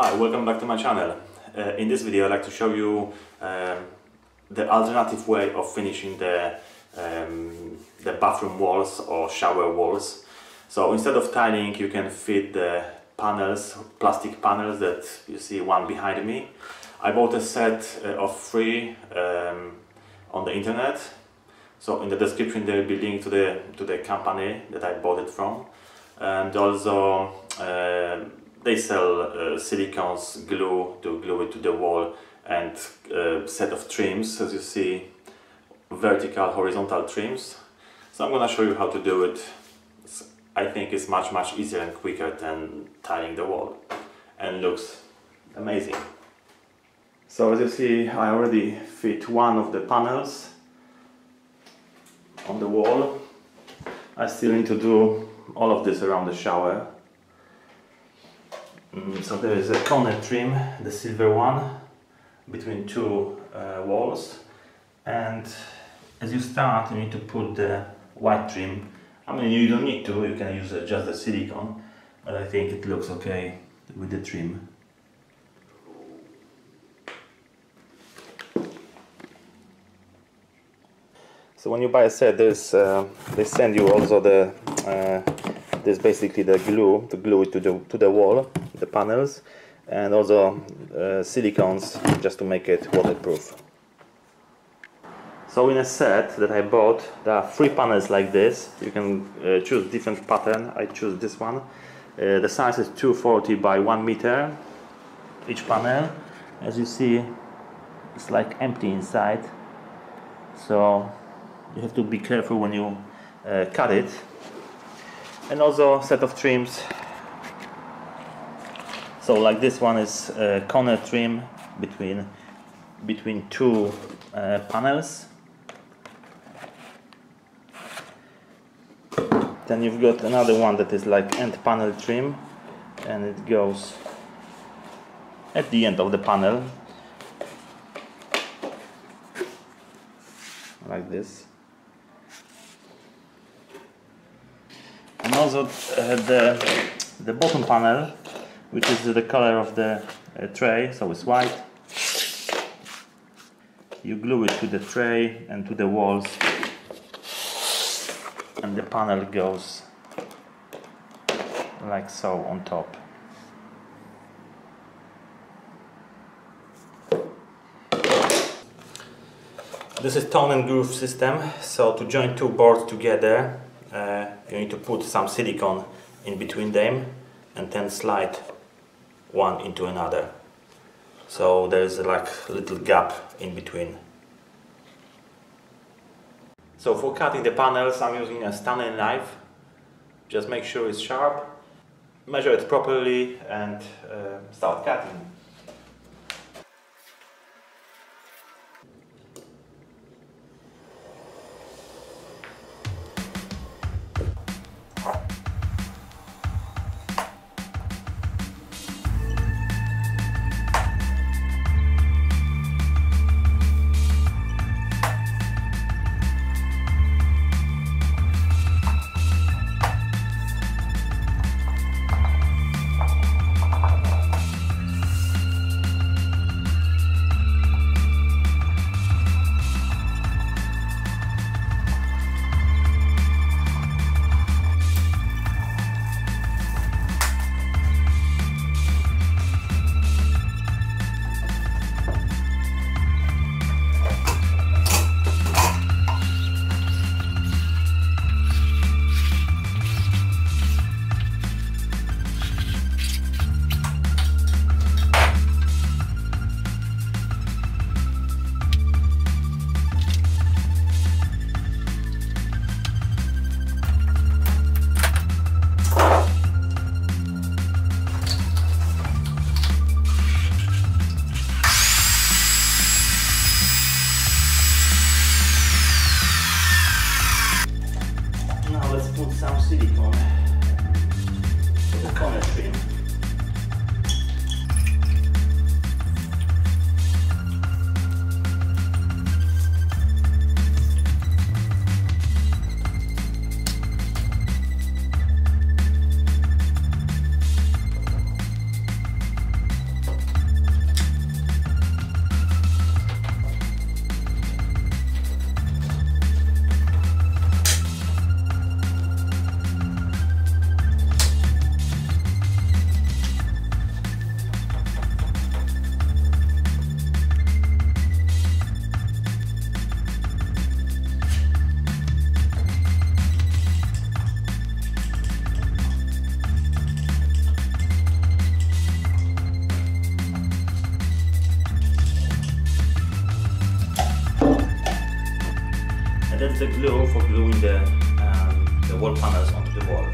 Hi, welcome back to my channel. In this video I'd like to show you the alternative way of finishing the bathroom walls or shower walls. So instead of tiling, you can fit the panels, plastic panels that you see one behind me. I bought a set of 3 on the internet. So in the description there will be a link to the company that I bought it from, and also they sell silicones glue to glue it to the wall, and set of trims, as you see, vertical, horizontal trims. So I'm gonna show you how to do it. I think it's much easier and quicker than tiling the wall, and looks amazing. So as you see, I already fit one of the panels on the wall. I still need to do all of this around the shower. So there is a corner trim, the silver one, between 2 walls, and as you start you need to put the white trim. I mean, you don't need to, you can use just the silicone, but I think it looks okay with the trim. So when you buy a set, there's they send you also the this basically the glue to glue it to the wall, the panels, and also silicones just to make it waterproof. So in a set that I bought, there are 3 panels like this. You can choose different pattern. I choose this one. The size is 240 by 1 meter each panel. As you see, it's like empty inside, so you have to be careful when you cut it. And also a set of trims. So like this one is a corner trim between 2 panels. Then you've got another one that is like end panel trim, and it goes at the end of the panel like this. And also the bottom panel, which is the color of the tray, so it's white. You glue it to the tray and to the walls, and the panel goes like so on top. This is tone and groove system. So to join 2 boards together, you need to put some silicone in between them and then slide one into another. So there's like a little gap in between. So for cutting the panels, I'm using a Stanley knife. Just make sure it's sharp, measure it properly, and start cutting. and that's the glue for gluing the wall panels onto the wall.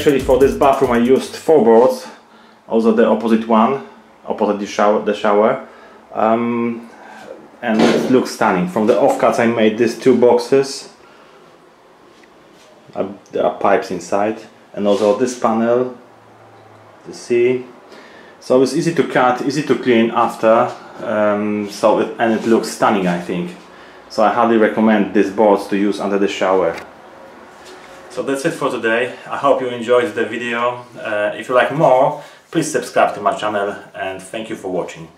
actually for this bathroom I used 4 boards, also the opposite one, opposite the shower. And it looks stunning. From the offcuts I made these 2 boxes. There are pipes inside, and also this panel, you see. So it's easy to cut, easy to clean after, and it looks stunning, I think. So I highly recommend these boards to use under the shower. So that's it for today. I hope you enjoyed the video. If you like more, please subscribe to my channel, and thank you for watching.